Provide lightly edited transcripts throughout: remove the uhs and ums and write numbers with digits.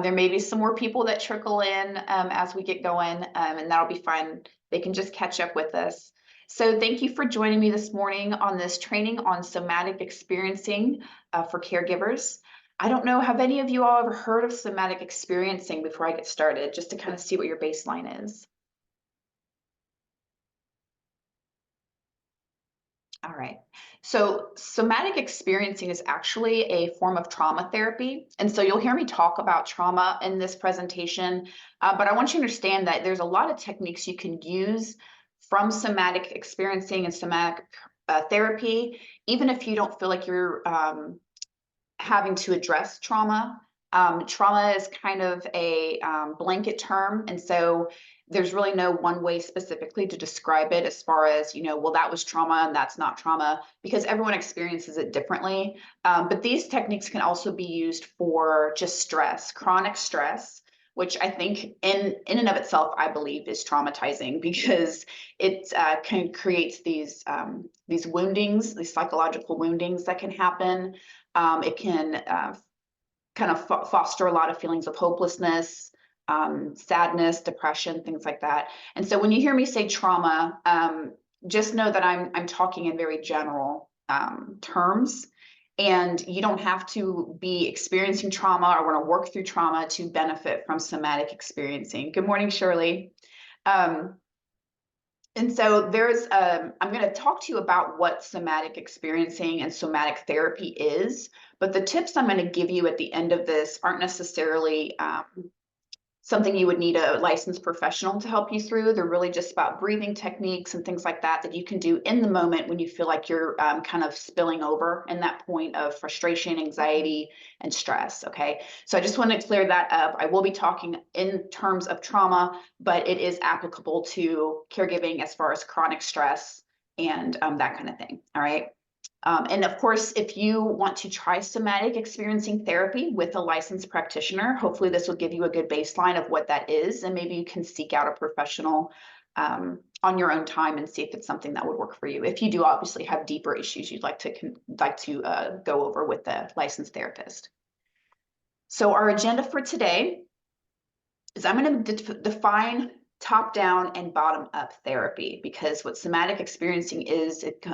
There may be some more people that trickle in as we get going, and that'll be fun. They can just catch up with us. So thank you for joining me this morning on this training on somatic experiencing for caregivers. I don't know, have any of you all ever heard of somatic experiencing before I get started, just to kind of see what your baseline is? All right. So somatic experiencing is actually a form of trauma therapy. And so you'll hear me talk about trauma in this presentation, but I want you to understand that there's a lot of techniques you can use from somatic experiencing and somatic therapy, even if you don't feel like you're having to address trauma. Trauma is kind of a blanket term. And so there's really no one way specifically to describe it as far as, well, that was trauma and that's not trauma, because everyone experiences it differently. But these techniques can also be used for just stress, chronic stress, which I think in and of itself, I believe is traumatizing because it can create these woundings, these psychological woundings that can happen. It can kind of foster a lot of feelings of hopelessness, sadness, depression, things like that. And so when you hear me say trauma, just know that I'm talking in very general terms, and you don't have to be experiencing trauma or want to work through trauma to benefit from somatic experiencing. Good morning, Shirley. And so I'm going to talk to you about what somatic experiencing and somatic therapy is, but the tips I'm going to give you at the end of this aren't necessarily something you would need a licensed professional to help you through. They're really just about breathing techniques and things like that that you can do in the moment when you feel like you're kind of spilling over in that point of frustration, anxiety, and stress, okay? So I just want to clear that up. I will be talking in terms of trauma, but it is applicable to caregiving as far as chronic stress and that kind of thing, all right? And of course, if you want to try somatic experiencing therapy with a licensed practitioner, hopefully this will give you a good baseline of what that is, and maybe you can seek out a professional on your own time and see if it's something that would work for you. If you do obviously have deeper issues you'd like to go over with the licensed therapist. So our agenda for today is I'm going to define top-down and bottom-up therapy, because what somatic experiencing is, it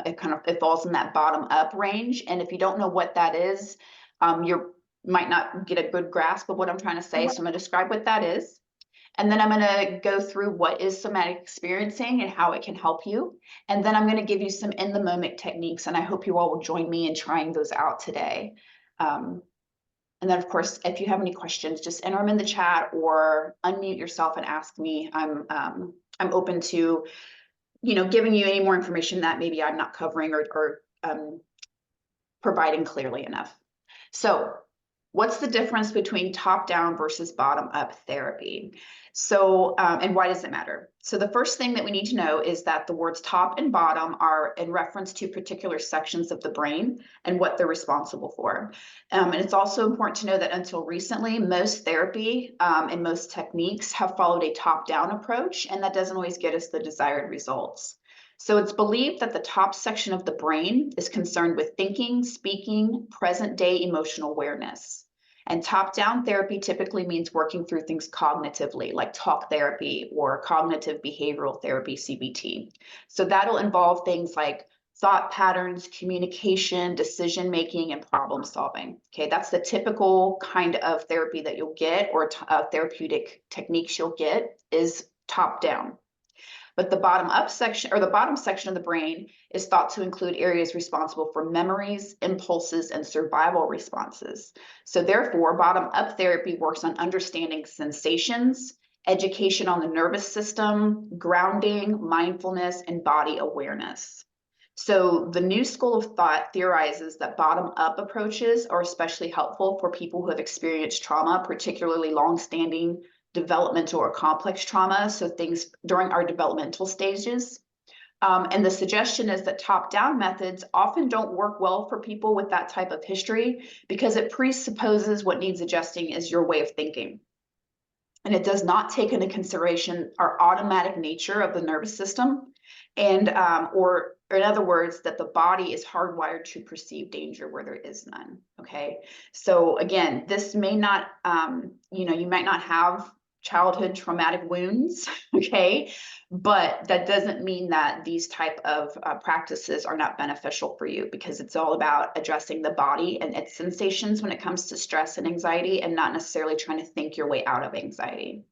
falls in that bottom-up range. And if you don't know what that is, you might not get a good grasp of what I'm trying to say. So I'm going to describe what that is. And then I'm going to go through what is somatic experiencing and how it can help you. And then I'm going to give you some in-the-moment techniques, and I hope you all will join me in trying those out today. And then, of course, if you have any questions, just enter them in the chat or unmute yourself and ask me. I'm open to, giving you any more information that maybe I'm not covering or providing clearly enough. So what's the difference between top-down versus bottom-up therapy? So, and why does it matter? So the first thing that we need to know is that the words top and bottom are in reference to particular sections of the brain and what they're responsible for. And it's also important to know that until recently, most therapy and most techniques have followed a top-down approach, and that doesn't always get us the desired results. So it's believed that the top section of the brain is concerned with thinking, speaking, present-day emotional awareness. And top-down therapy typically means working through things cognitively, like talk therapy or cognitive behavioral therapy, CBT. So that'll involve things like thought patterns, communication, decision-making, and problem-solving. Okay, that's the typical kind of therapy that you'll get, or therapeutic techniques you'll get, is top-down. But the bottom section of the brain is thought to include areas responsible for memories, impulses, and survival responses. So therefore, bottom-up therapy works on understanding sensations, education on the nervous system, grounding, mindfulness, and body awareness. So the new school of thought theorizes that bottom-up approaches are especially helpful for people who have experienced trauma, particularly long-standing developmental or complex trauma, so things during our developmental stages. And the suggestion is that top-down methods often don't work well for people with that type of history, because it presupposes what needs adjusting is your way of thinking. And it does not take into consideration our automatic nature of the nervous system and or or in other words, that the body is hardwired to perceive danger where there is none. Okay. So again, this may not, you might not have childhood traumatic wounds. Okay. But that doesn't mean that these type of practices are not beneficial for you, because it's all about addressing the body and its sensations when it comes to stress and anxiety, and not necessarily trying to think your way out of anxiety.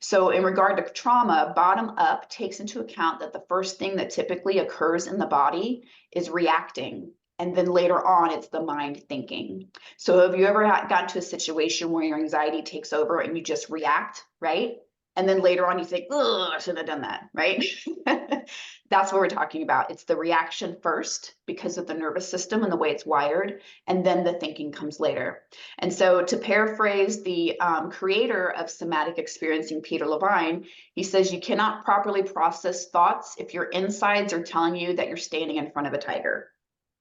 So in regard to trauma, bottom up takes into account that the first thing that typically occurs in the body is reacting. And then later on, it's the mind thinking. So have you ever gotten to a situation where your anxiety takes over and you just react, right? And then later on you think, oh, I shouldn't have done that, right? That's what we're talking about. It's the reaction first because of the nervous system and the way it's wired, and then the thinking comes later. And so to paraphrase the creator of somatic experiencing, Peter Levine, he says, you cannot properly process thoughts if your insides are telling you that you're standing in front of a tiger.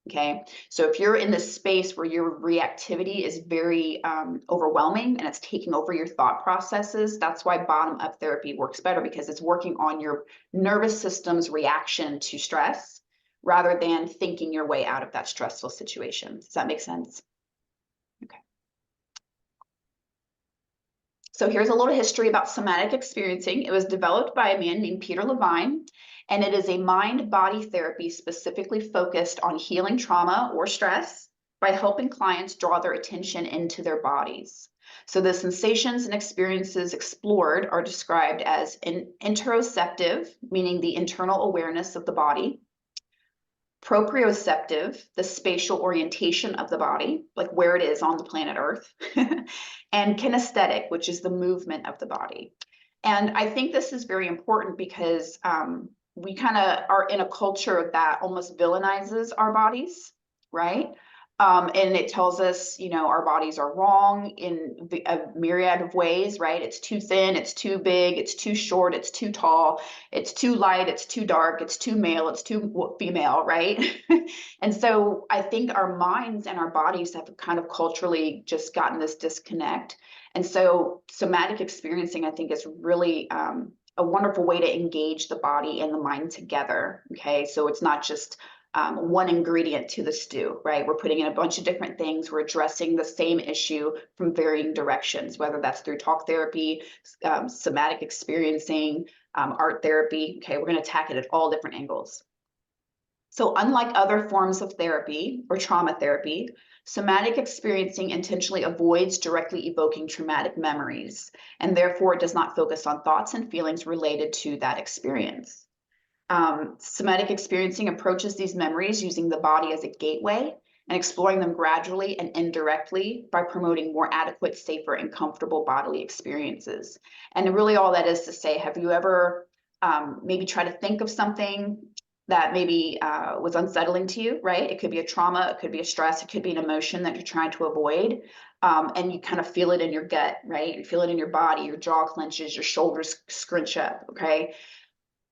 Okay, so if you're in this space where your reactivity is very overwhelming and it's taking over your thought processes, that's why bottom up therapy works better, because it's working on your nervous system's reaction to stress rather than thinking your way out of that stressful situation. Does that make sense? Okay. So here's a little history about somatic experiencing. It was developed by a man named Peter Levine, and it is a mind-body therapy specifically focused on healing trauma or stress by helping clients draw their attention into their bodies. So the sensations and experiences explored are described as interoceptive, meaning the internal awareness of the body; proprioceptive, the spatial orientation of the body, like where it is on the planet Earth; and kinesthetic, which is the movement of the body. And I think this is very important because we kind of are in a culture that almost villainizes our bodies, right? And it tells us, our bodies are wrong in a myriad of ways, right? It's too thin, it's too big, it's too short, it's too tall, it's too light, it's too dark, it's too male, it's too female, right? And so I think our minds and our bodies have kind of culturally just gotten this disconnect. And so somatic experiencing, I think, is really a wonderful way to engage the body and the mind together. Okay, so it's not just one ingredient to the stew, right? We're putting in a bunch of different things. We're addressing the same issue from varying directions, whether that's through talk therapy, somatic experiencing, art therapy. Okay, we're going to attack it at all different angles. So unlike other forms of therapy or trauma therapy, somatic experiencing intentionally avoids directly evoking traumatic memories, and therefore it does not focus on thoughts and feelings related to that experience. Somatic experiencing approaches these memories using the body as a gateway and exploring them gradually and indirectly by promoting more adequate, safer, and comfortable bodily experiences. And really all that is to say, have you ever maybe tried to think of something that maybe was unsettling to you, right? It could be a trauma, it could be a stress, it could be an emotion that you're trying to avoid. And you kind of feel it in your gut, right? You feel it in your body, your jaw clenches, your shoulders scrunch up, okay?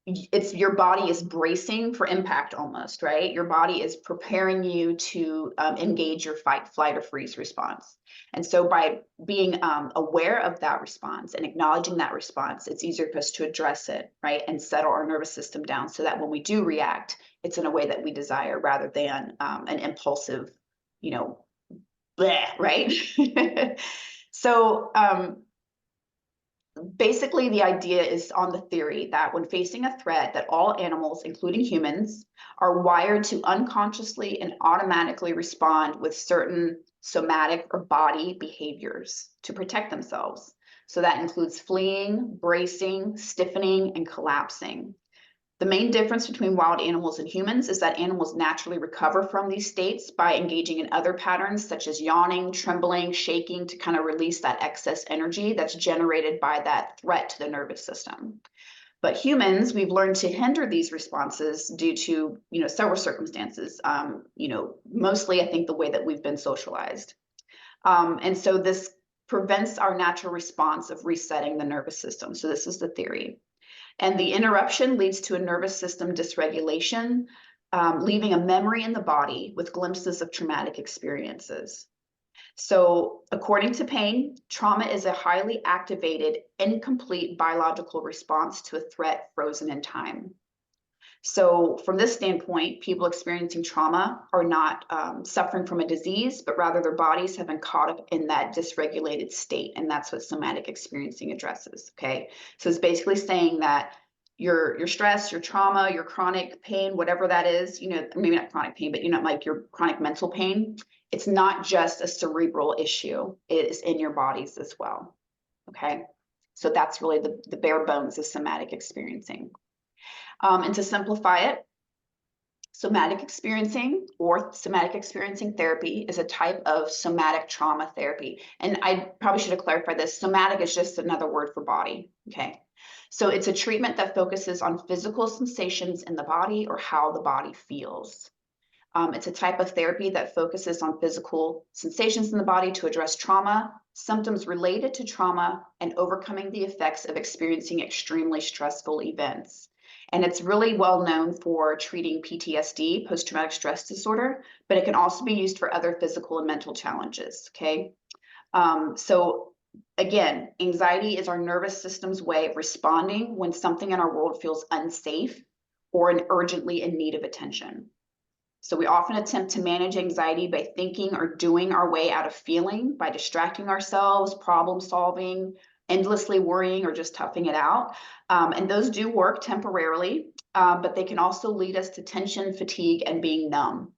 It's your body is bracing for impact almost, right? Your body is preparing you to engage your fight, flight, or freeze response. And so by being aware of that response and acknowledging that response, it's easier for us to address it, right? And settle our nervous system down so that when we do react, it's in a way that we desire rather than an impulsive, bleh, right? So basically, the idea is on the theory that when facing a threat, that all animals, including humans, are wired to unconsciously and automatically respond with certain somatic or body behaviors to protect themselves. So that includes fleeing, bracing, stiffening, and collapsing. The main difference between wild animals and humans is that animals naturally recover from these states by engaging in other patterns such as yawning, trembling, shaking to kind of release that excess energy that's generated by that threat to the nervous system. But humans, we've learned to hinder these responses due to, several circumstances. Mostly I think the way that we've been socialized. And so this prevents our natural response of resetting the nervous system. So this is the theory. And the interruption leads to a nervous system dysregulation, leaving a memory in the body with glimpses of traumatic experiences. So according to Payne, trauma is a highly activated, incomplete biological response to a threat frozen in time. So from this standpoint, people experiencing trauma are not suffering from a disease, but rather their bodies have been caught up in that dysregulated state. And that's what somatic experiencing addresses, okay? So it's basically saying that your stress, your trauma, your chronic pain, whatever that is, you know, maybe not chronic pain, but you know, like your chronic mental pain, it's not just a cerebral issue, it is in your bodies as well, okay? So that's really the bare bones of somatic experiencing. And to simplify it, somatic experiencing or somatic experiencing therapy is a type of somatic trauma therapy. And I probably should have clarified this. Somatic is just another word for body. Okay. So it's a treatment that focuses on physical sensations in the body or how the body feels. It's a type of therapy that focuses on physical sensations in the body to address trauma, symptoms related to trauma, and overcoming the effects of experiencing extremely stressful events. And it's really well known for treating PTSD, post-traumatic stress disorder, but it can also be used for other physical and mental challenges, okay? So again, anxiety is our nervous system's way of responding when something in our world feels unsafe or urgently in need of attention. So we often attempt to manage anxiety by thinking or doing our way out of feeling, by distracting ourselves, problem solving, endlessly worrying, or just toughing it out. And those do work temporarily, but they can also lead us to tension, fatigue, and being numb.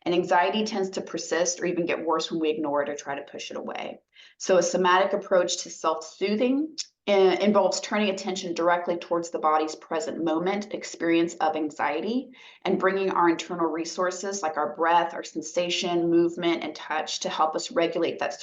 And anxiety tends to persist or even get worse when we ignore it or try to push it away. So a somatic approach to self-soothing involves turning attention directly towards the body's present moment experience of anxiety and bringing our internal resources like our breath, our sensation, movement, and touch to help us regulate that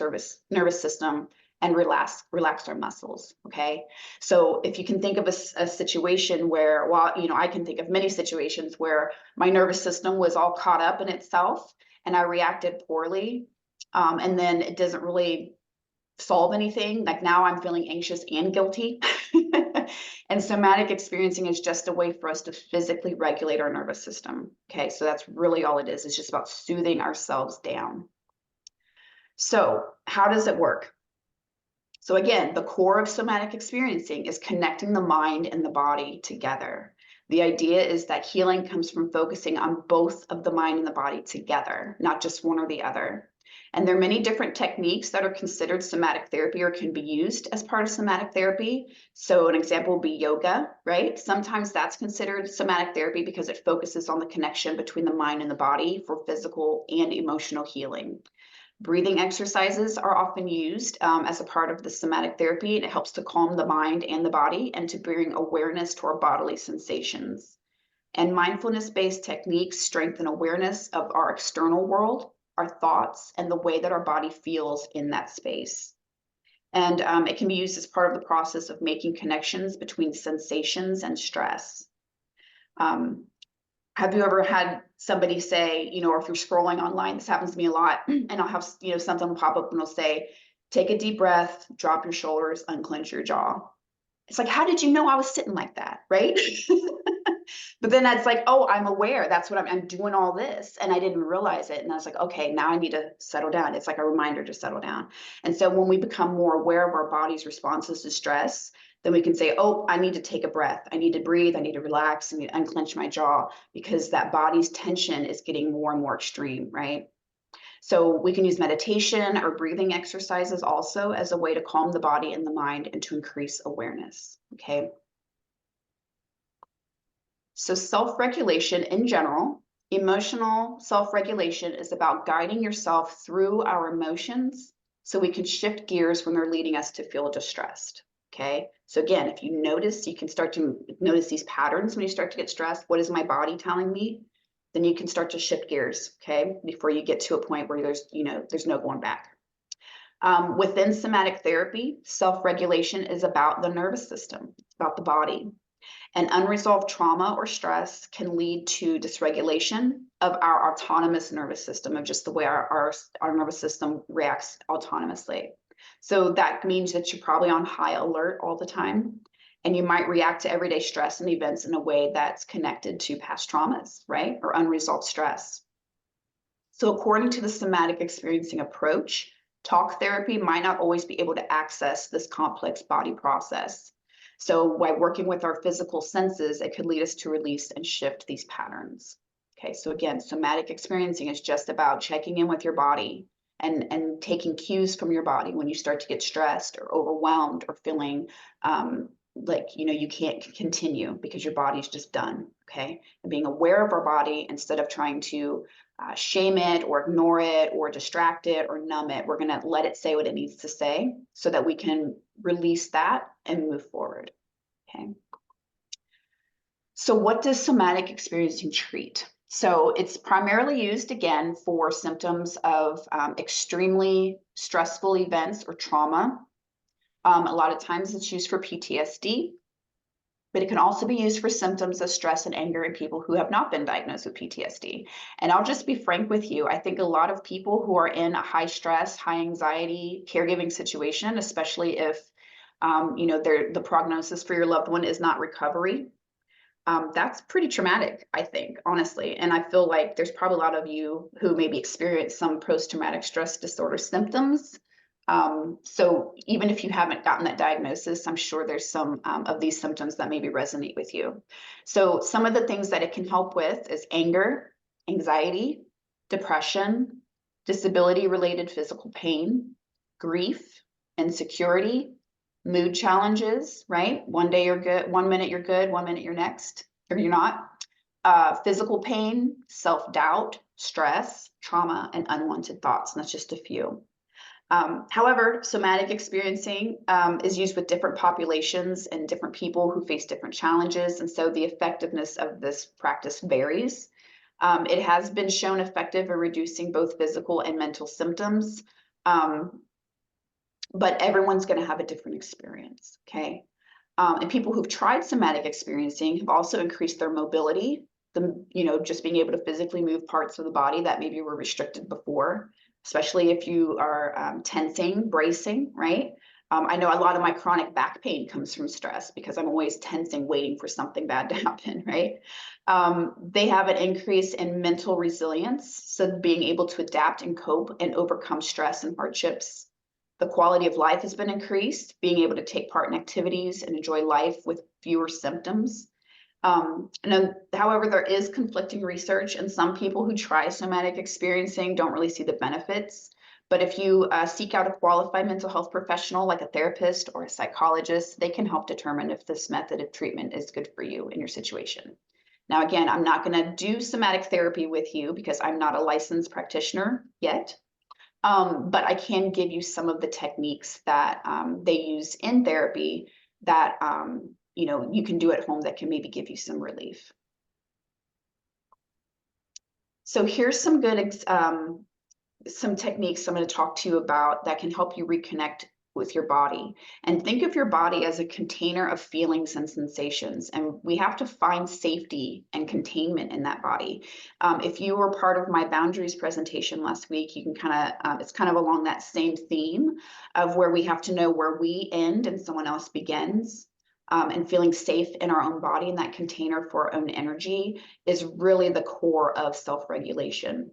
nervous system and relax our muscles, okay? So if you can think of a situation where, well, you know, I can think of many situations where my nervous system was all caught up in itself and I reacted poorly, and then it doesn't really solve anything. Like now I'm feeling anxious and guilty. And somatic experiencing is just a way for us to physically regulate our nervous system. Okay, so that's really all it is. It's just about soothing ourselves down. So how does it work? So again, the core of somatic experiencing is connecting the mind and the body together. The idea is that healing comes from focusing on both of the mind and the body together, not just one or the other. And there are many different techniques that are considered somatic therapy or can be used as part of somatic therapy. So an example would be yoga, right? Sometimes that's considered somatic therapy because it focuses on the connection between the mind and the body for physical and emotional healing. Breathing exercises are often used as a part of the somatic therapy, and it helps to calm the mind and the body and to bring awareness to our bodily sensations. And mindfulness-based techniques strengthen awareness of our external world, our thoughts, and the way that our body feels in that space. And it can be used as part of the process of making connections between sensations and stress. Have you ever had somebody say, you know, or if you're scrolling online, this happens to me a lot, and I'll have, you know, something will pop up and it'll say, take a deep breath, drop your shoulders, unclench your jaw. It's like, how did you know I was sitting like that, right? But then it's like, oh, I'm aware. That's what I'm doing all this. And I didn't realize it. And I was like, okay, now I need to settle down. It's like a reminder to settle down. And so when we become more aware of our body's responses to stress, then we can say, oh, I need to take a breath. I need to breathe. I need to relax. I need to unclench my jaw because that body's tension is getting more and more extreme, right? So we can use meditation or breathing exercises also as a way to calm the body and the mind and to increase awareness, okay? So self-regulation in general, emotional self-regulation is about guiding yourself through our emotions so we can shift gears when they're leading us to feel distressed, okay? So again, if you notice, you can start to notice these patterns when you start to get stressed. What is my body telling me? Then you can start to shift gears, okay? Before you get to a point where there's, you know, there's no going back. Within somatic therapy, self-regulation is about the nervous system, it's about the body. And unresolved trauma or stress can lead to dysregulation of our autonomous nervous system, of just the way our nervous system reacts autonomously. So that means that you're probably on high alert all the time, and you might react to everyday stress and events in a way that's connected to past traumas, right? Or unresolved stress. So according to the somatic experiencing approach, talk therapy might not always be able to access this complex body process. So by working with our physical senses, it could lead us to release and shift these patterns. Okay, so again, somatic experiencing is just about checking in with your body and taking cues from your body when you start to get stressed or overwhelmed or feeling like you can't continue because your body's just done. Okay, and being aware of our body instead of trying to shame it or ignore it or distract it or numb it. We're going to let it say what it needs to say so that we can release that and move forward. Okay. So what does somatic experiencing treat? So it's primarily used again for symptoms of extremely stressful events or trauma. A lot of times it's used for PTSD, but it can also be used for symptoms of stress and anger in people who have not been diagnosed with PTSD. And I'll just be frank with you. I think a lot of people who are in a high stress, high anxiety caregiving situation, especially if the prognosis for your loved one is not recovery, that's pretty traumatic, I think, honestly. And I feel like there's probably a lot of you who maybe experience some post-traumatic stress disorder symptoms. So even if you haven't gotten that diagnosis, I'm sure there's some of these symptoms that maybe resonate with you. So some of the things that it can help with is anger, anxiety, depression, disability-related physical pain, grief, insecurity, mood challenges, right? One day you're good, 1 minute you're good, 1 minute you're next, or you're not. Physical pain, self-doubt, stress, trauma, and unwanted thoughts. And that's just a few. However, somatic experiencing is used with different populations and different people who face different challenges. And so the effectiveness of this practice varies. It has been shown effective in reducing both physical and mental symptoms, but everyone's going to have a different experience, okay? And people who've tried somatic experiencing have also increased their mobility, just being able to physically move parts of the body that maybe were restricted before, especially if you are tensing, bracing, right? I know a lot of my chronic back pain comes from stress because I'm always tensing, waiting for something bad to happen, right? They have an increase in mental resilience, so being able to adapt and cope and overcome stress and hardships. The quality of life has been increased, being able to take part in activities and enjoy life with fewer symptoms. However, there is conflicting research, and some people who try somatic experiencing don't really see the benefits. But if you seek out a qualified mental health professional like a therapist or a psychologist, they can help determine if this method of treatment is good for you in your situation. Now, again, I'm not going to do somatic therapy with you because I'm not a licensed practitioner yet. But I can give you some of the techniques that they use in therapy that you can do at home that can maybe give you some relief. So here's some good some techniques I'm going to talk to you about that can help you reconnect with your body. And think of your body as a container of feelings and sensations. And we have to find safety and containment in that body. If you were part of my boundaries presentation last week, you can it's kind of along that same theme of where we have to know where we end and someone else begins. And feeling safe in our own body in that container for our own energy is really the core of self-regulation.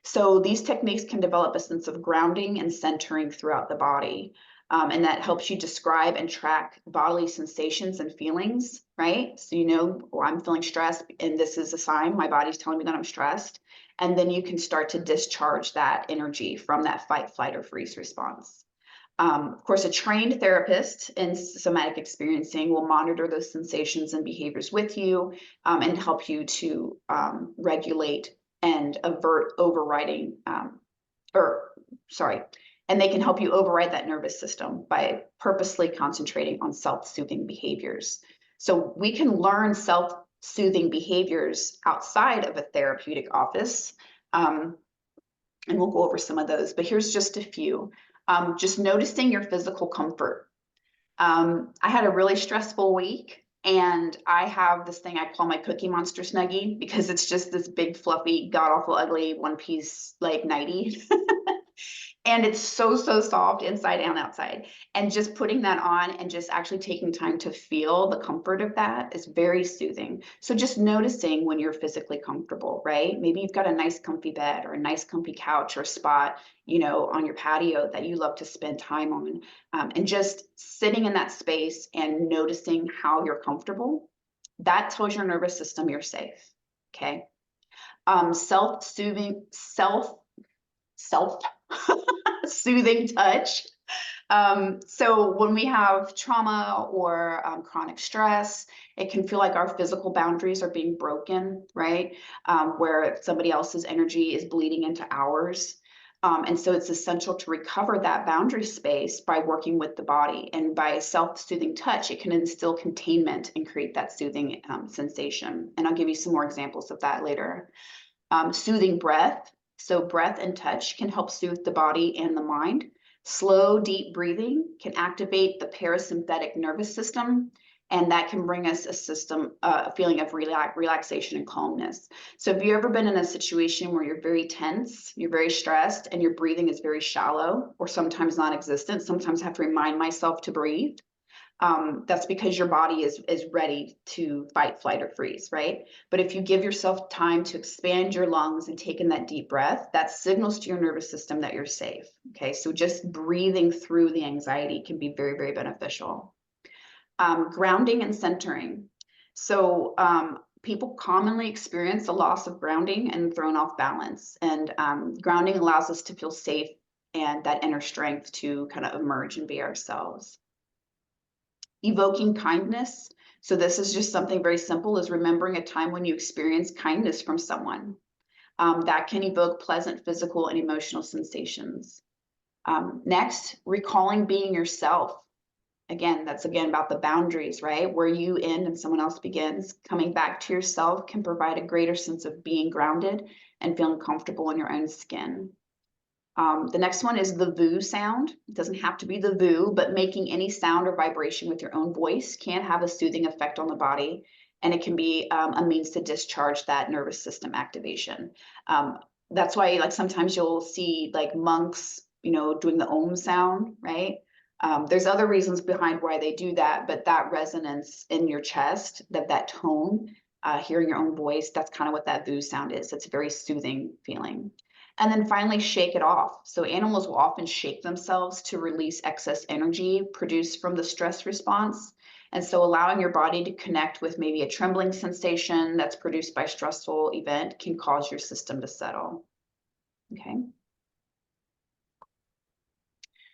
So these techniques can develop a sense of grounding and centering throughout the body. And that helps you describe and track bodily sensations and feelings, right? So I'm feeling stressed and this is a sign my body's telling me that I'm stressed. And then you can start to discharge that energy from that fight, flight, or freeze response. Of course, a trained therapist in somatic experiencing will monitor those sensations and behaviors with you and help you to regulate and avert overriding, and they can help you override that nervous system by purposely concentrating on self-soothing behaviors. So we can learn self-soothing behaviors outside of a therapeutic office, and we'll go over some of those, but here's just a few. Just noticing your physical comfort. I had a really stressful week. And I have this thing I call my Cookie Monster Snuggie because it's just this big, fluffy, god-awful, ugly one-piece like nightie. And it's so, so soft inside and outside. And just putting that on and just actually taking time to feel the comfort of that is very soothing. So just noticing when you're physically comfortable, right? Maybe you've got a nice comfy bed or a nice comfy couch or spot, you know, on your patio that you love to spend time on. And just sitting in that space and noticing how you're comfortable, that tells your nervous system you're safe. Okay. Self-soothing, self soothing touch. So when we have trauma or chronic stress, it can feel like our physical boundaries are being broken, right? Where somebody else's energy is bleeding into ours. And so it's essential to recover that boundary space by working with the body. And by self-soothing touch, it can instill containment and create that soothing sensation. And I'll give you some more examples of that later. Soothing breath. So breath and touch can help soothe the body and the mind. Slow, deep breathing can activate the parasympathetic nervous system, and that can bring us a feeling of relaxation and calmness. So have you ever been in a situation where you're very tense, you're very stressed, and your breathing is very shallow or sometimes non-existent? Sometimes I have to remind myself to breathe. That's because your body is ready to fight, flight, or freeze, right? But if you give yourself time to expand your lungs and take in that deep breath, that signals to your nervous system that you're safe. Okay, so just breathing through the anxiety can be very, very beneficial. Grounding and centering. So people commonly experience a loss of grounding and thrown off balance. And grounding allows us to feel safe and that inner strength to kind of emerge and be ourselves. Evoking kindness. So this is just something very simple, is remembering a time when you experienced kindness from someone. That can evoke pleasant physical and emotional sensations. Next, recalling being yourself. Again, that's again about the boundaries, right? Where you end and someone else begins. Coming back to yourself can provide a greater sense of being grounded and feeling comfortable in your own skin. The next one is the VOO sound. It doesn't have to be the VOO, but making any sound or vibration with your own voice can have a soothing effect on the body, and it can be a means to discharge that nervous system activation. That's why, like, sometimes you'll see like monks, you know, doing the Om sound, right? There's other reasons behind why they do that, but that resonance in your chest, that tone, hearing your own voice, that's kind of what that VOO sound is. It's a very soothing feeling. And then finally, shake it off. So animals will often shake themselves to release excess energy produced from the stress response. And so allowing your body to connect with maybe a trembling sensation that's produced by a stressful event can cause your system to settle. Okay.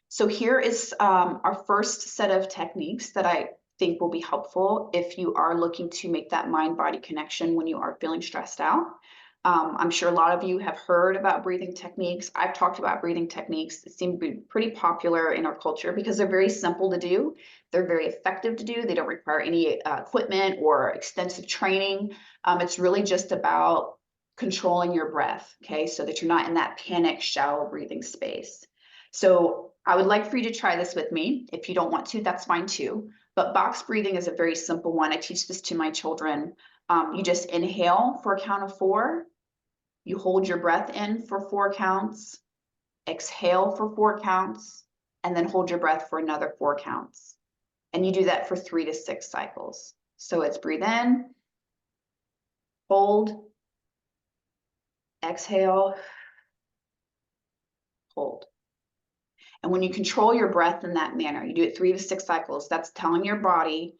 So here is our first set of techniques that I think will be helpful if you are looking to make that mind-body connection when you are feeling stressed out. I'm sure a lot of you have heard about breathing techniques. I've talked about breathing techniques that seem to be pretty popular in our culture because they're very simple to do. They're very effective to do. They don't require any equipment or extensive training. It's really just about controlling your breath, okay, so that you're not in that panic, shallow breathing space. So I would like for you to try this with me. If you don't want to, that's fine too. But box breathing is a very simple one. I teach this to my children. You just inhale for a count of 4. You hold your breath in for 4 counts, exhale for 4 counts, and then hold your breath for another 4 counts. And you do that for 3 to 6 cycles. So it's breathe in, hold, exhale, hold. And when you control your breath in that manner, you do it 3 to 6 cycles, that's telling your body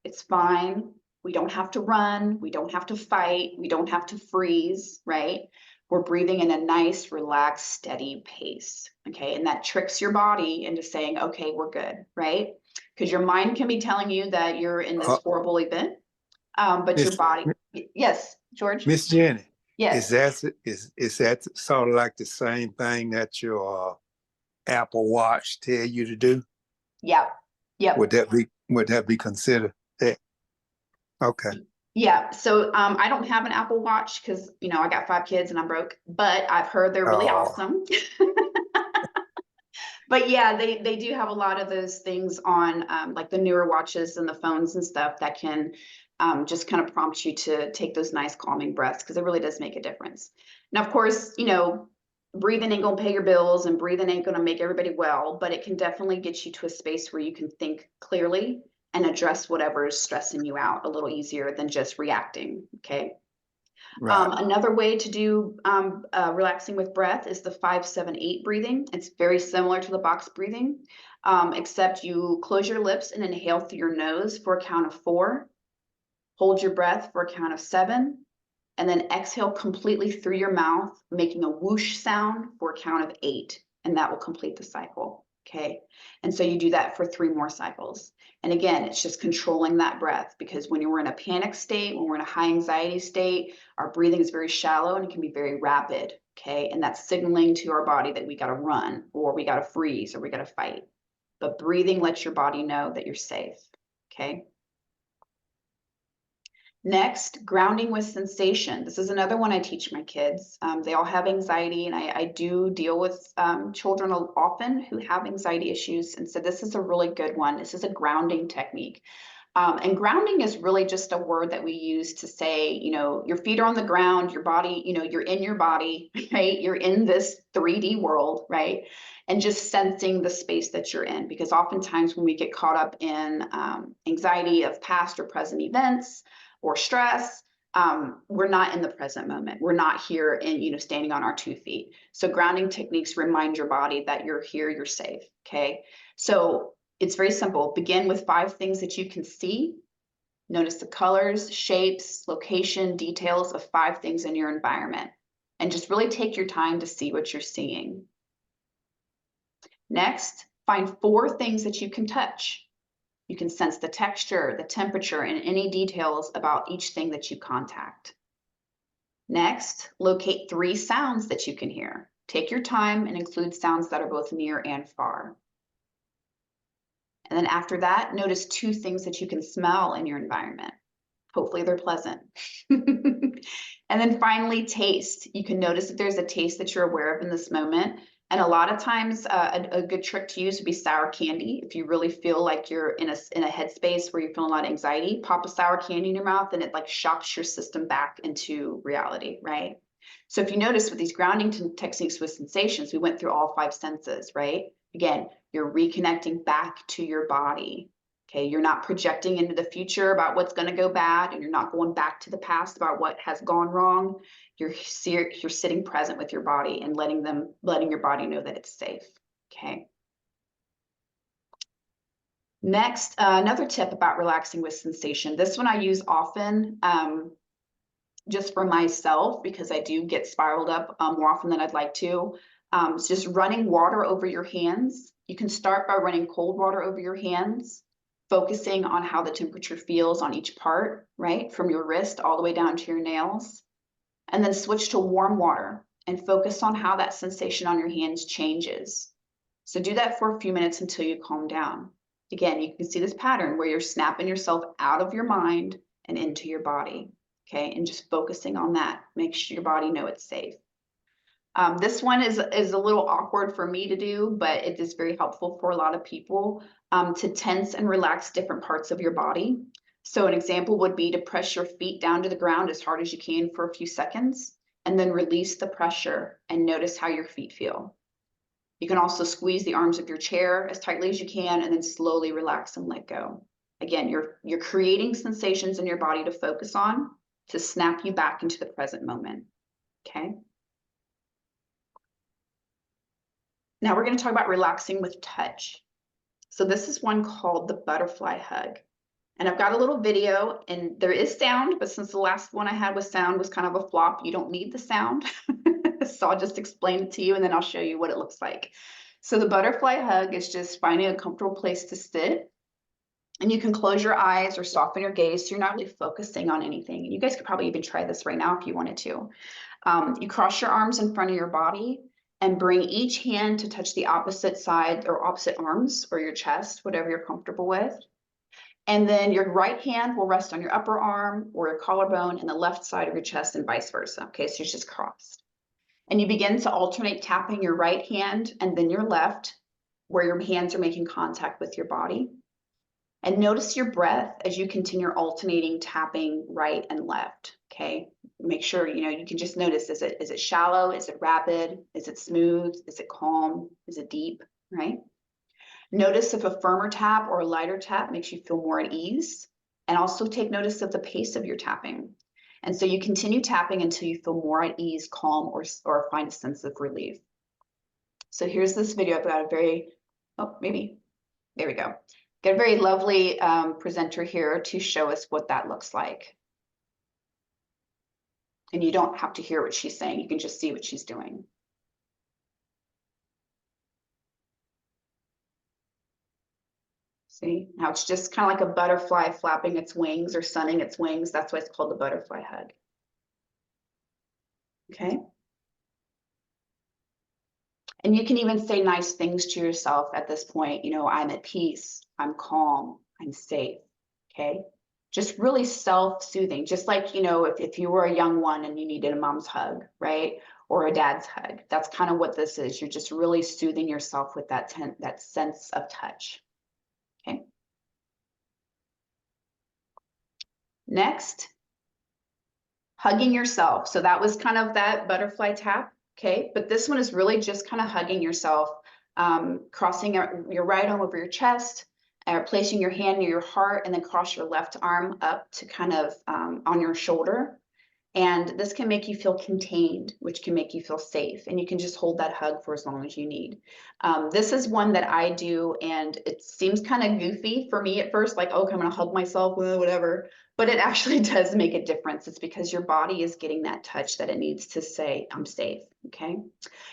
it's fine. We don't have to run. We don't have to fight. We don't have to freeze, right? We're breathing in a nice, relaxed, steady pace, okay? And that tricks your body into saying, okay, we're good, right? Because your mind can be telling you that you're in this horrible event, but your body, yes, George? Miss Jenny, yes. Is that sort of like the same thing that your Apple Watch tell you to do? Yep. Yep. Would that be considered that? Okay. Yeah, so I don't have an Apple Watch because, you know, I got 5 kids and I'm broke, but I've heard they're really awesome. But yeah, they do have a lot of those things on like the newer watches and the phones and stuff that can just kind of prompt you to take those nice calming breaths, because it really does make a difference. Now, of course, you know, breathing ain't gonna pay your bills and breathing ain't gonna make everybody well, but it can definitely get you to a space where you can think clearly and address whatever is stressing you out a little easier than just reacting, okay? Right. Another way to do relaxing with breath is the 5-7-8 breathing. It's very similar to the box breathing, except you close your lips and inhale through your nose for a count of 4, hold your breath for a count of 7, and then exhale completely through your mouth, making a whoosh sound for a count of 8, and that will complete the cycle. Okay. And so you do that for 3 more cycles. And again, it's just controlling that breath, because when you're in a panic state, when we're in a high anxiety state, our breathing is very shallow and it can be very rapid. Okay. And that's signaling to our body that we got to run, or we got to freeze, or we got to fight. But breathing lets your body know that you're safe. Okay. Next, grounding with sensation. This is another one I teach my kids. They all have anxiety, and I do deal with children often who have anxiety issues. And so this is a really good one. This is a grounding technique. And grounding is really just a word that we use to say, you know, your feet are on the ground, your body, you know, you're in your body, right? You're in this 3D world, right? And just sensing the space that you're in. Because oftentimes when we get caught up in anxiety of past or present events, or stress, we're not in the present moment. We're not here in, you know, standing on our 2 feet. So grounding techniques remind your body that you're here, you're safe. Okay. So it's very simple. Begin with 5 things that you can see. Notice the colors, shapes, location, details of 5 things in your environment. And just really take your time to see what you're seeing. Next, find 4 things that you can touch. You can sense the texture, the temperature, and any details about each thing that you contact. Next, locate 3 sounds that you can hear. Take your time and include sounds that are both near and far. And then after that, notice 2 things that you can smell in your environment. Hopefully they're pleasant. And then finally, taste. You can notice if there's a taste that you're aware of in this moment. And a lot of times, a good trick to use would be sour candy. If you really feel like you're in a headspace where you're feeling a lot of anxiety, pop a sour candy in your mouth, and it like shocks your system back into reality, right? So if you notice with these grounding techniques with sensations, we went through all 5 senses, right? Again, you're reconnecting back to your body. Okay, you're not projecting into the future about what's going to go bad, and you're not going back to the past about what has gone wrong. You're sitting present with your body and letting your body know that it's safe. Okay. Next, another tip about relaxing with sensation. This one I use often just for myself, because I do get spiraled up more often than I'd like to. It's just running water over your hands. You can start by running cold water over your hands, focusing on how the temperature feels on each part, right? From your wrist all the way down to your nails. And then switch to warm water and focus on how that sensation on your hands changes. So do that for a few minutes until you calm down. Again, you can see this pattern where you're snapping yourself out of your mind and into your body, okay? And just focusing on that makes your body know it's safe. This one is a little awkward for me to do, but it is very helpful for a lot of people to tense and relax different parts of your body. So an example would be to press your feet down to the ground as hard as you can for a few seconds, and then release the pressure and notice how your feet feel. You can also squeeze the arms of your chair as tightly as you can, and then slowly relax and let go. Again, you're creating sensations in your body to focus on, to snap you back into the present moment, okay? Now we're going to talk about relaxing with touch. So this is one called the butterfly hug. And I've got a little video, and there is sound, but since the last one I had with sound was kind of a flop, you don't need the sound. So I'll just explain it to you, and then I'll show you what it looks like. So the butterfly hug is just finding a comfortable place to sit. And you can close your eyes or soften your gaze so you're not really focusing on anything. And you guys could probably even try this right now if you wanted to. You cross your arms in front of your body and bring each hand to touch the opposite side or opposite arms or your chest, whatever you're comfortable with. And then your right hand will rest on your upper arm or your collarbone and the left side of your chest and vice versa. Okay, so it's just crossed. And you begin to alternate tapping your right hand and then your left, where your hands are making contact with your body. And notice your breath as you continue alternating tapping right and left, okay? Make sure, you can just notice, is it shallow? Is it rapid? Is it smooth? Is it calm? Is it deep, right? Notice if a firmer tap or a lighter tap makes you feel more at ease, and also take notice of the pace of your tapping. And so you continue tapping until you feel more at ease, calm, or find a sense of relief. So here's this video. I've got a very, there we go. Got a very lovely presenter here to show us what that looks like. And you don't have to hear what she's saying. You can just see what she's doing. See, now it's just kind of like a butterfly flapping its wings or sunning its wings. That's why it's called the butterfly hug. Okay. And you can even say nice things to yourself at this point. I'm at peace, I'm calm, I'm safe. Okay. Just really self-soothing, just like, if you were a young one and you needed a mom's hug, right? Or a dad's hug. That's kind of what this is. You're just really soothing yourself with that sense of touch. Okay. Next, hugging yourself. So that was kind of that butterfly tap. Okay, but this one is really just kind of hugging yourself, crossing your right arm over your chest, placing your hand near your heart, and then cross your left arm up to kind of on your shoulder. And this can make you feel contained, which can make you feel safe. And you can just hold that hug for as long as you need. This is one that I do, and it seems kind of goofy for me at first, like, oh, I'm going to hug myself, whatever. But it actually does make a difference. It's because your body is getting that touch that it needs to say, I'm safe, okay?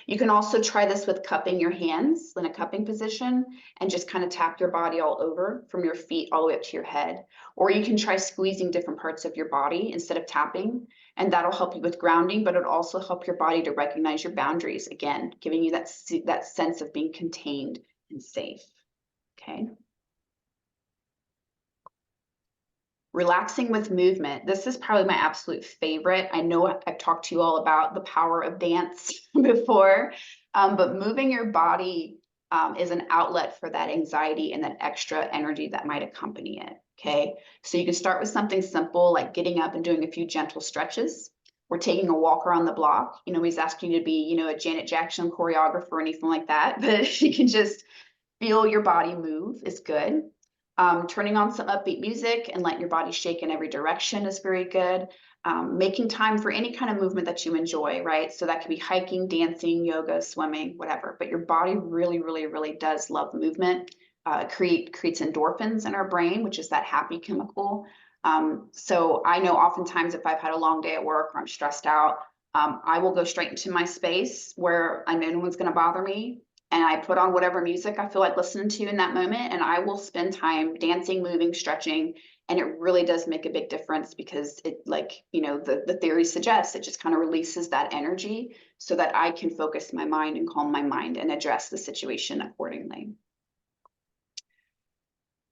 You can also try this with cupping your hands in a cupping position and just kind of tap your body all over from your feet all the way up to your head. Or you can try squeezing different parts of your body instead of tapping, and that'll help you with grounding, but it'll also help your body to recognize your boundaries, again, giving you that sense of being contained and safe, okay? Relaxing with movement. This is probably my absolute favorite. I know I've talked to you all about the power of dance before, but moving your body is an outlet for that anxiety and that extra energy that might accompany it, okay? So you can start with something simple like getting up and doing a few gentle stretches or taking a walk around the block. He's asking you to be, a Janet Jackson choreographer or anything like that, but if you can just feel your body move is good. Turning on some upbeat music and letting your body shake in every direction is very good. Making time for any kind of movement that you enjoy, right? So that could be hiking, dancing, yoga, swimming, whatever. But your body really, really, really does love movement. Creates endorphins in our brain, which is that happy chemical. So I know oftentimes if I've had a long day at work or I'm stressed out, I will go straight into my space where I know no one's going to bother me. And I put on whatever music I feel like listening to in that moment, and I will spend time dancing, moving, stretching, and it really does make a big difference because it, like, the theory suggests, it just kind of releases that energy so that I can focus my mind and calm my mind and address the situation accordingly.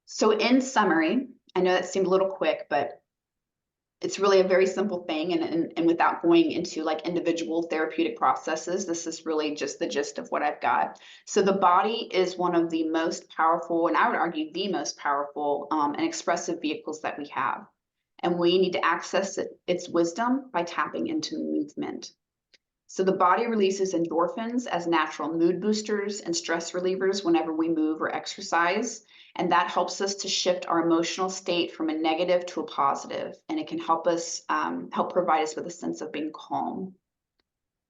So in summary, I know that seemed a little quick, but it's really a very simple thing, and without going into like individual therapeutic processes, this is really just the gist of what I've got. So the body is one of the most powerful, and I would argue the most powerful and expressive vehicles that we have. And we need to access its wisdom by tapping into movement. So the body releases endorphins as natural mood boosters and stress relievers whenever we move or exercise. And that helps us to shift our emotional state from a negative to a positive. And it can help us, help provide us with a sense of being calm.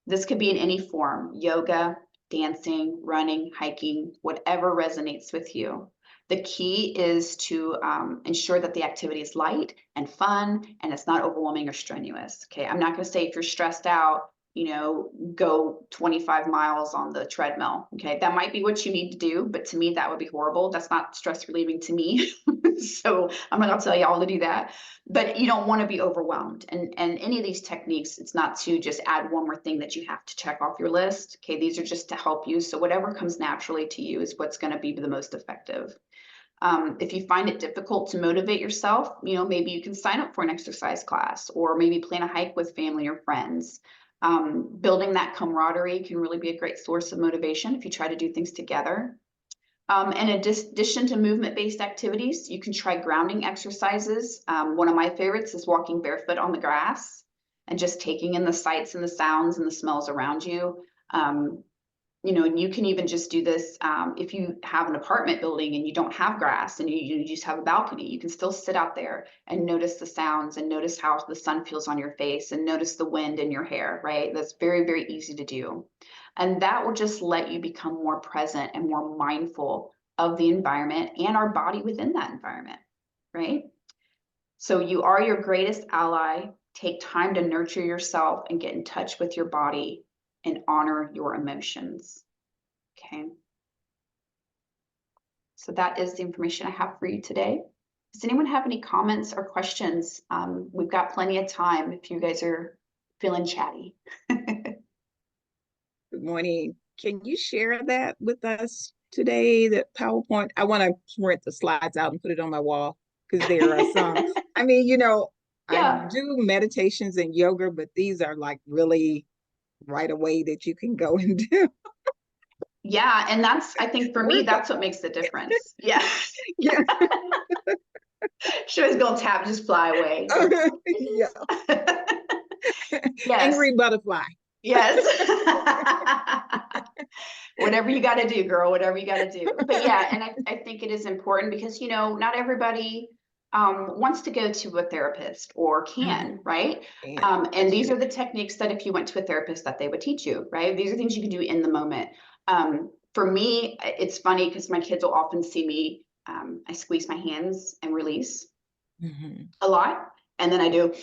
This could be in any form: yoga, dancing, running, hiking, whatever resonates with you. The key is to ensure that the activity is light and fun and it's not overwhelming or strenuous. Okay, I'm not going to say if you're stressed out, go 25 miles on the treadmill. Okay, that might be what you need to do, but to me, that would be horrible. That's not stress relieving to me. So I'm not gonna tell you all to do that, but you don't want to be overwhelmed. And any of these techniques, it's not to just add one more thing that you have to check off your list. Okay, these are just to help you. So whatever comes naturally to you is what's going to be the most effective. If you find it difficult to motivate yourself, maybe you can sign up for an exercise class or maybe plan a hike with family or friends. Building that camaraderie can really be a great source of motivation if you try to do things together. In addition to movement-based activities, you can try grounding exercises. One of my favorites is walking barefoot on the grass and just taking in the sights and the sounds and the smells around you. You know, and you can even just do this if you have an apartment building and you don't have grass and you just have a balcony, you can still sit out there and notice the sounds and notice how the sun feels on your face and notice the wind in your hair, right? That's very, very easy to do. And that will just let you become more present and more mindful of the environment and our body within that environment, right? So you are your greatest ally. Take time to nurture yourself and get in touch with your body and honor your emotions. Okay. So that is the information I have for you today. Does anyone have any comments or questions? We've got plenty of time if you guys are feeling chatty. Good morning. Can you share that with us today, that PowerPoint? I want to print the slides out and put it on my wall because there are some. I mean, you know, Yeah. I do meditations and yoga, but these are like really right away that you can go and do. Yeah, and that's, I think for me, that's what makes the difference. Yeah. Yeah. She was gonna tap, just fly away. Yeah. Yes. Angry butterfly. Yes. Whatever you got to do, girl, whatever you got to do. But yeah, and I think it is important because, you know, not everybody wants to go to a therapist or can, right? And these are the techniques that if you went to a therapist that they would teach you, right? These are things you can do in the moment. For me, it's funny because my kids will often see me, I squeeze my hands and release a lot. And then I do,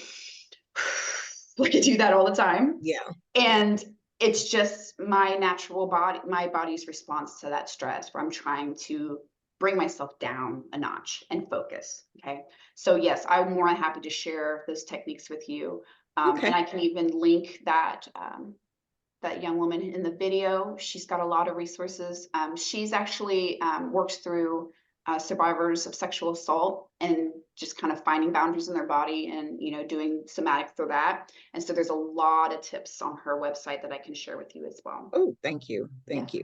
like I do that all the time. Yeah. And it's just my natural body, my body's response to that stress where I'm trying to bring myself down a notch and focus. Okay. So yes, I'm more than happy to share those techniques with you. And I can even link that, that young woman in the video. She's got a lot of resources. She's actually works through survivors of sexual assault and just kind of finding boundaries in their body and, you know, doing somatic through that. And so there's a lot of tips on her website that I can share with you as well. Oh, thank you. Thank you.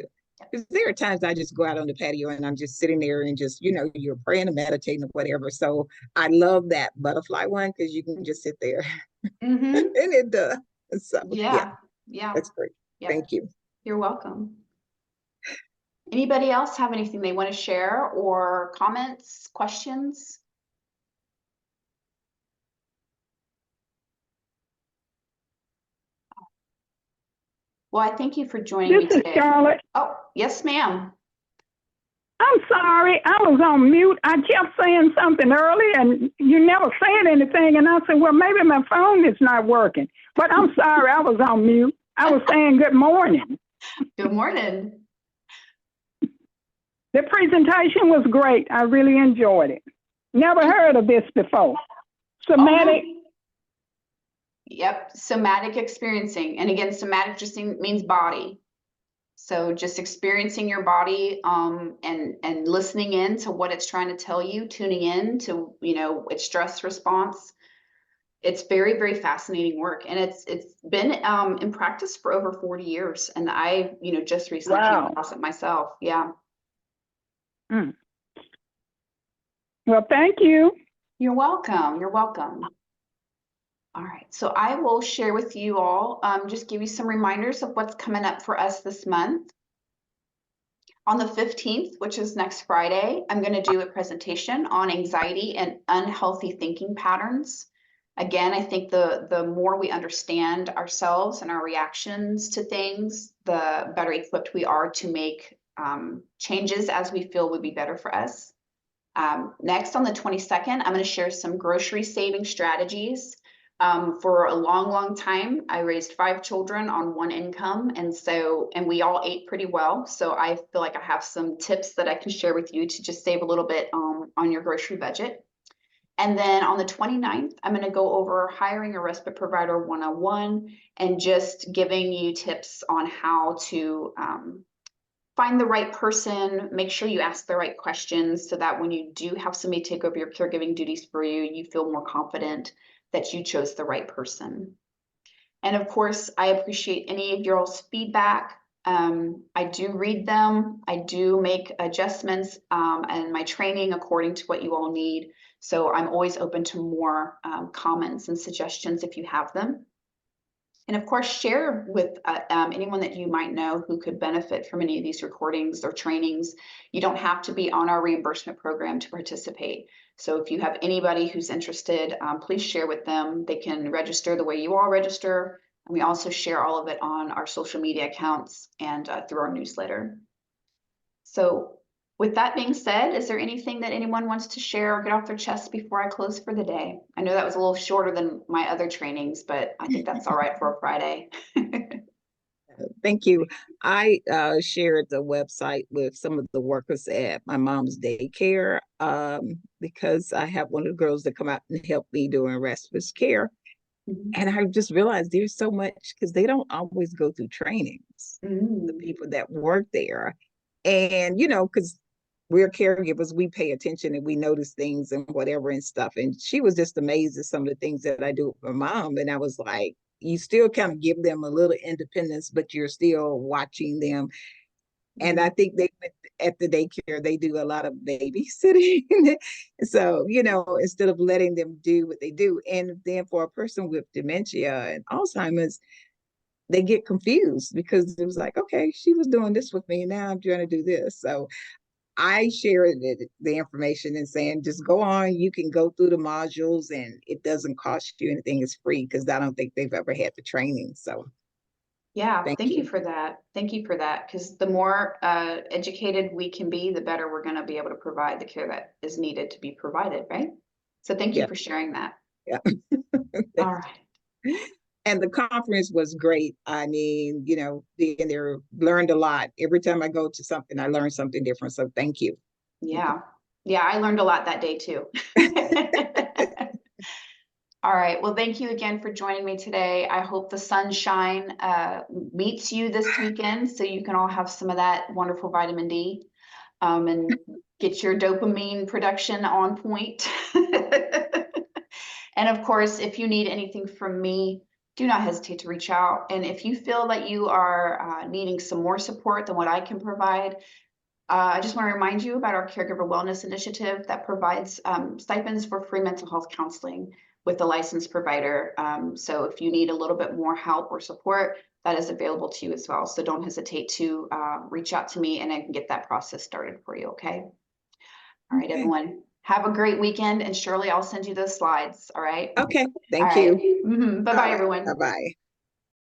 Because there are times I just go out on the patio and I'm just sitting there and just, you know, you're praying and meditating or whatever. So I love that butterfly one because you can just sit there and it does. So yeah, that's great. Thank you. You're welcome. Anybody else have anything they want to share or comments, questions? Well, I thank you for joining me today. This is Charlotte. Oh, yes, ma'am. I'm sorry, I was on mute. I kept saying something earlier and you never said anything. And I said, well, maybe my phone is not working. But I'm sorry, I was on mute. I was saying good morning. Good morning. The presentation was great. I really enjoyed it. Never heard of this before. Somatic. Yep, somatic experiencing. And again, somatic just means body. So just experiencing your body and listening in to what it's trying to tell you, tuning in to, you know, its stress response. It's very, very fascinating work. And it's been in practice for over 40 years. And I, you know, just recently came across it myself. Yeah. Well, thank you. You're welcome. You're welcome. All right, so I will share with you all, just give you some reminders of what's coming up for us this month. On the 15th, which is next Friday, I'm going to do a presentation on anxiety and unhealthy thinking patterns. Again, I think the more we understand ourselves and our reactions to things, the better equipped we are to make changes as we feel would be better for us. Next, on the 22nd, I'm going to share some grocery saving strategies. For a long, long time, I raised 5 children on 1 income. And we all ate pretty well. So I feel like I have some tips that I can share with you to just save a little bit on your grocery budget. And then on the 29th, I'm going to go over hiring a respite provider 101 and just giving you tips on how to find the right person, make sure you ask the right questions so that when you do have somebody take over your caregiving duties for you, you feel more confident that you chose the right person. And of course, I appreciate any of y'all's feedback. I do read them. I do make adjustments and my training according to what you all need. So I'm always open to more comments and suggestions if you have them. And of course, share with anyone that you might know who could benefit from any of these recordings or trainings. You don't have to be on our reimbursement program to participate. So if you have anybody who's interested, please share with them. They can register the way you all register. And we also share all of it on our social media accounts and through our newsletter. So with that being said, is there anything that anyone wants to share or get off their chest before I close for the day? I know that was a little shorter than my other trainings, but I think that's all right for a Friday. Thank you. I shared the website with some of the workers at my mom's daycare because I have one of the girls that come out and help me during respite care. And I just realized there's so much because they don't always go through trainings, the people that work there. And, you know, because we're caregivers, we pay attention and we notice things and whatever and stuff. And she was just amazed at some of the things that I do with my mom. And I was like, you still kind of give them a little independence, but you're still watching them. And I think they at the daycare, they do a lot of babysitting. So, you know, instead of letting them do what they do. And then for a person with dementia and Alzheimer's, they get confused because it was like, okay, she was doing this with me, and now I'm trying to do this. So I shared the information and saying, just go on, you can go through the modules and it doesn't cost you anything. It's free because I don't think they've ever had the training. So yeah, thank thank you you. for that. Thank you for that. Because the more educated we can be, the better we're going to be able to provide the care that is needed to be provided, right? So thank you for sharing that. Yeah. All right. And the conference was great. I mean, you know, being there, learned a lot. Every time I go to something, I learn something different. So thank you. Yeah. Yeah, I learned a lot that day too. All right. Well, thank you again for joining me today. I hope the sunshine meets you this weekend so you can all have some of that wonderful vitamin D and get your dopamine production on point. And of course, if you need anything from me, do not hesitate to reach out. And if you feel that you are needing some more support than what I can provide, I just want to remind you about our Caregiver Wellness Initiative that provides stipends for free mental health counseling with a licensed provider. So if you need a little bit more help or support, that is available to you as well. So don't hesitate to reach out to me and I can get that process started for you, okay? All right, everyone. Have a great weekend. And Shirley, I'll send you those slides, all right? Okay, thank All you. right. Bye-bye, everyone. Bye-bye.